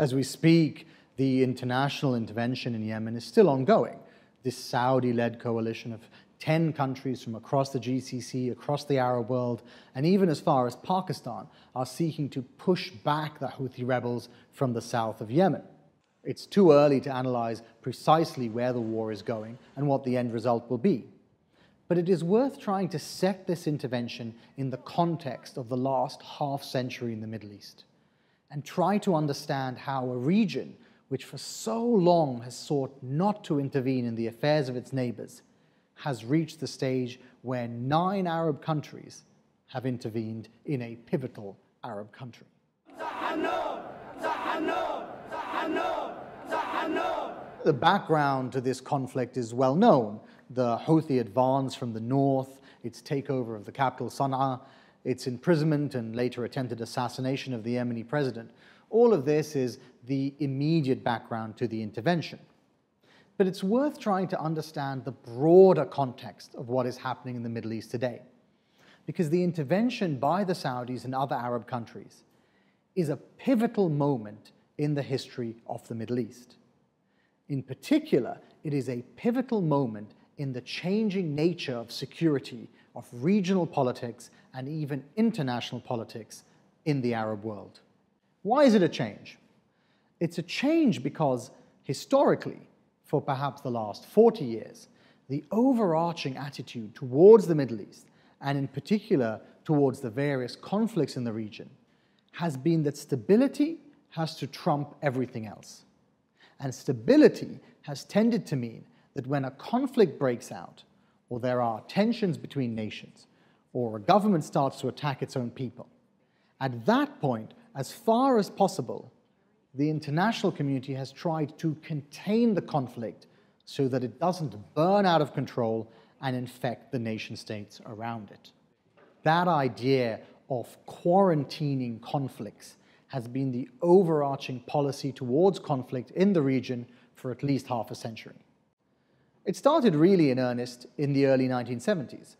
As we speak, the international intervention in Yemen is still ongoing. This Saudi-led coalition of 10 countries from across the GCC, across the Arab world, and even as far as Pakistan are seeking to push back the Houthi rebels from the south of Yemen. It's too early to analyze precisely where the war is going and what the end result will be. But it is worth trying to set this intervention in the context of the last half century in the Middle East, and try to understand how a region which for so long has sought not to intervene in the affairs of its neighbors has reached the stage where 9 Arab countries have intervened in a pivotal Arab country. The background to this conflict is well known. The Houthi advance from the north, its takeover of the capital Sana'a, its imprisonment and later attempted assassination of the Yemeni president. All of this is the immediate background to the intervention. But it's worth trying to understand the broader context of what is happening in the Middle East today, because the intervention by the Saudis and other Arab countries is a pivotal moment in the history of the Middle East. In particular, it is a pivotal moment in the changing nature of security, of regional politics, and even international politics in the Arab world. Why is it a change? It's a change because, historically, for perhaps the last 40 years, the overarching attitude towards the Middle East, and in particular towards the various conflicts in the region, has been that stability has to trump everything else. And stability has tended to mean that when a conflict breaks out, or there are tensions between nations, or a government starts to attack its own people, at that point, as far as possible, the international community has tried to contain the conflict so that it doesn't burn out of control and infect the nation states around it. That idea of quarantining conflicts has been the overarching policy towards conflict in the region for at least half a century. It started really in earnest in the early 1970s,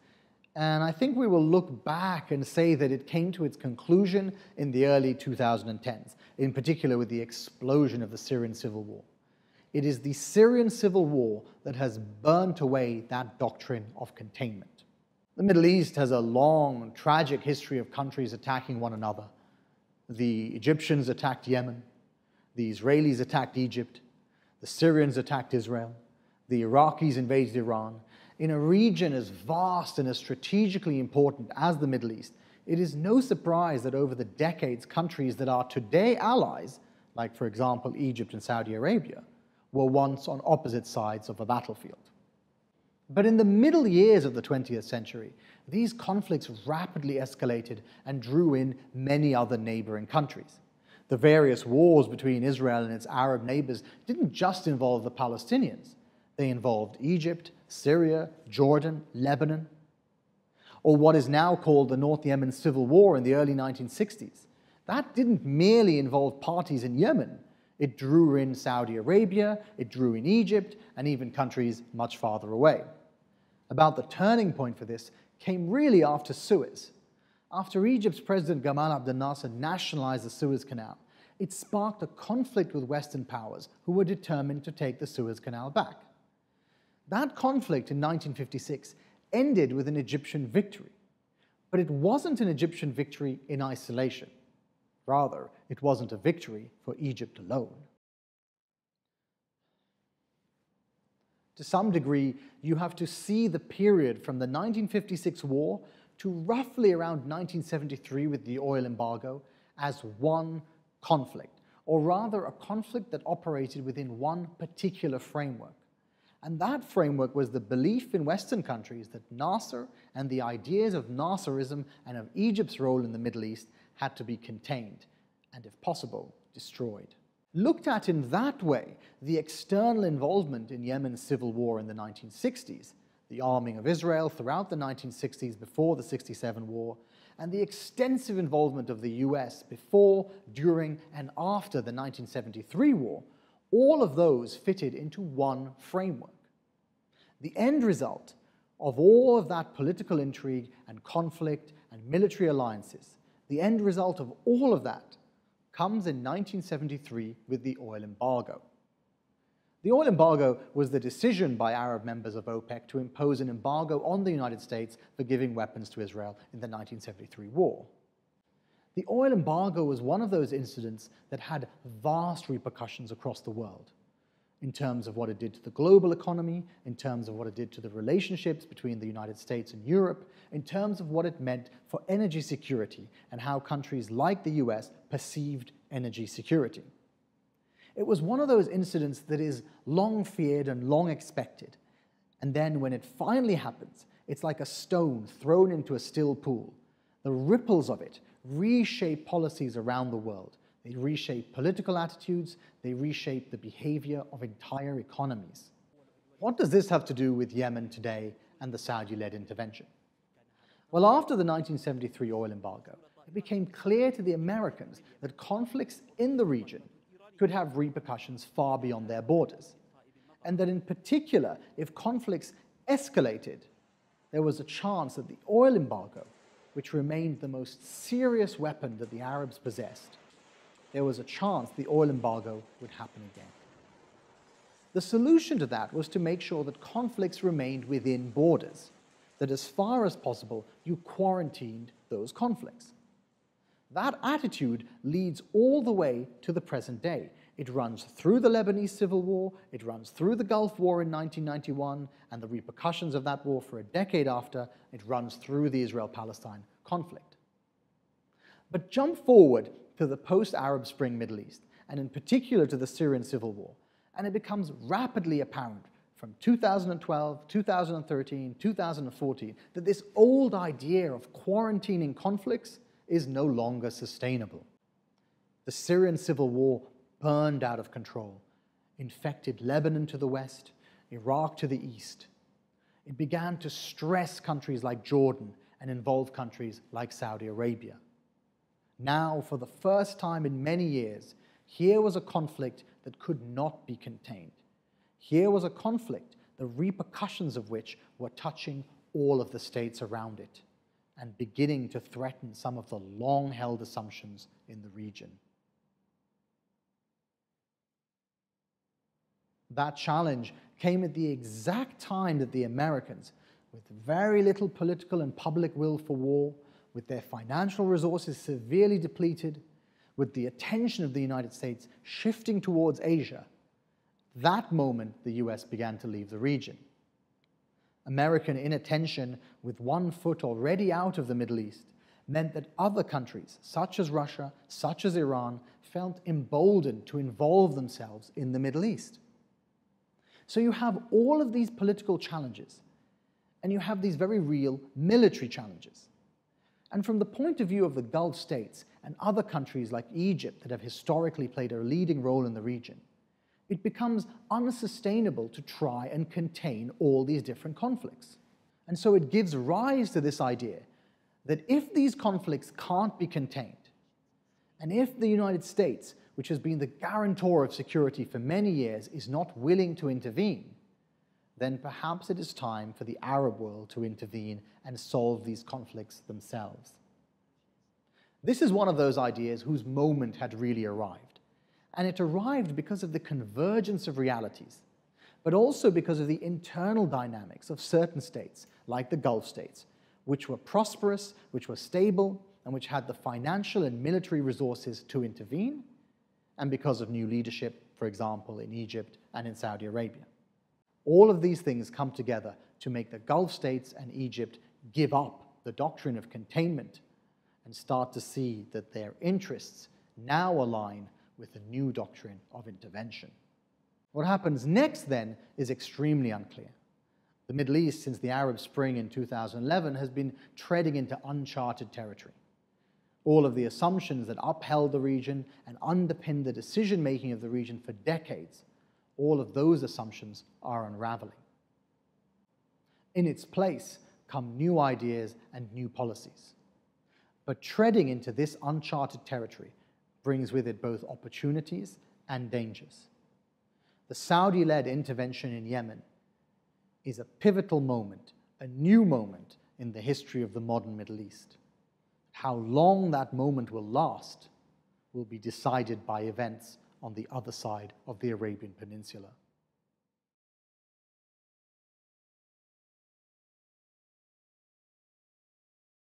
and I think we will look back and say that it came to its conclusion in the early 2010s, in particular with the explosion of the Syrian civil war. It is the Syrian civil war that has burnt away that doctrine of containment. The Middle East has a long, tragic history of countries attacking one another. The Egyptians attacked Yemen, the Israelis attacked Egypt, the Syrians attacked Israel, the Iraqis invaded Iran. In a region as vast and as strategically important as the Middle East, it is no surprise that over the decades, countries that are today allies, like for example Egypt and Saudi Arabia, were once on opposite sides of a battlefield. But in the middle years of the 20th century, these conflicts rapidly escalated and drew in many other neighboring countries. The various wars between Israel and its Arab neighbors didn't just involve the Palestinians. They involved Egypt, Syria, Jordan, Lebanon, or what is now called the North Yemen Civil War in the early 1960s. That didn't merely involve parties in Yemen. It drew in Saudi Arabia, it drew in Egypt, and even countries much farther away. About the turning point for this came really after Suez. After Egypt's President Gamal Abdel Nasser nationalized the Suez Canal, it sparked a conflict with Western powers who were determined to take the Suez Canal back. That conflict in 1956 ended with an Egyptian victory, but it wasn't an Egyptian victory in isolation. Rather, it wasn't a victory for Egypt alone. To some degree, you have to see the period from the 1956 war to roughly around 1973 with the oil embargo as one conflict, or rather a conflict that operated within one particular framework. And that framework was the belief in Western countries that Nasser and the ideas of Nasserism and of Egypt's role in the Middle East had to be contained and, if possible, destroyed. Looked at in that way, the external involvement in Yemen's civil war in the 1960s, the arming of Israel throughout the 1960s before the '67 war, and the extensive involvement of the US before, during, and after the 1973 war, all of those fitted into one framework. The end result of all of that political intrigue and conflict and military alliances, the end result of all of that comes in 1973 with the oil embargo. The oil embargo was the decision by Arab members of OPEC to impose an embargo on the United States for giving weapons to Israel in the 1973 war. The oil embargo was one of those incidents that had vast repercussions across the world, in terms of what it did to the global economy, in terms of what it did to the relationships between the United States and Europe, in terms of what it meant for energy security and how countries like the US perceived energy security. It was one of those incidents that is long feared and long expected, and then when it finally happens, it's like a stone thrown into a still pool. The ripples of it reshape policies around the world. They reshape political attitudes, they reshape the behavior of entire economies. What does this have to do with Yemen today and the Saudi-led intervention? Well, after the 1973 oil embargo, it became clear to the Americans that conflicts in the region could have repercussions far beyond their borders, and that in particular, if conflicts escalated, there was a chance that the oil embargo, which remained the most serious weapon that the Arabs possessed, there was a chance the oil embargo would happen again. The solution to that was to make sure that conflicts remained within borders, that as far as possible you quarantined those conflicts. That attitude leads all the way to the present day. It runs through the Lebanese Civil War, it runs through the Gulf War in 1991, and the repercussions of that war for a decade after, it runs through the Israel-Palestine conflict. But jump forward to the post-Arab Spring Middle East, and in particular to the Syrian Civil War, and it becomes rapidly apparent from 2012, 2013, 2014, that this old idea of quarantining conflicts is no longer sustainable. The Syrian civil war burned out of control, infected Lebanon to the west, Iraq to the east. It began to stress countries like Jordan and involve countries like Saudi Arabia. Now, for the first time in many years, here was a conflict that could not be contained. Here was a conflict, the repercussions of which were touching all of the states around it, and beginning to threaten some of the long-held assumptions in the region. That challenge came at the exact time that the Americans, with very little political and public will for war, with their financial resources severely depleted, with the attention of the United States shifting towards Asia, that moment the US began to leave the region. American inattention, with one foot already out of the Middle East, meant that other countries, such as Russia, such as Iran, felt emboldened to involve themselves in the Middle East. So you have all of these political challenges, and you have these very real military challenges. And from the point of view of the Gulf states and other countries like Egypt that have historically played a leading role in the region, it becomes unsustainable to try and contain all these different conflicts. And so it gives rise to this idea that if these conflicts can't be contained, and if the United States, which has been the guarantor of security for many years, is not willing to intervene, then perhaps it is time for the Arab world to intervene and solve these conflicts themselves. This is one of those ideas whose moment had really arrived. And it arrived because of the convergence of realities, but also because of the internal dynamics of certain states, like the Gulf states, which were prosperous, which were stable, and which had the financial and military resources to intervene, and because of new leadership, for example, in Egypt and in Saudi Arabia. All of these things come together to make the Gulf states and Egypt give up the doctrine of containment and start to see that their interests now align with the new doctrine of intervention. What happens next, then, is extremely unclear. The Middle East, since the Arab Spring in 2011, has been treading into uncharted territory. All of the assumptions that upheld the region and underpinned the decision-making of the region for decades, all of those assumptions are unraveling. In its place come new ideas and new policies. But treading into this uncharted territory brings with it both opportunities and dangers. The Saudi-led intervention in Yemen is a pivotal moment, a new moment in the history of the modern Middle East. How long that moment will last will be decided by events on the other side of the Arabian Peninsula.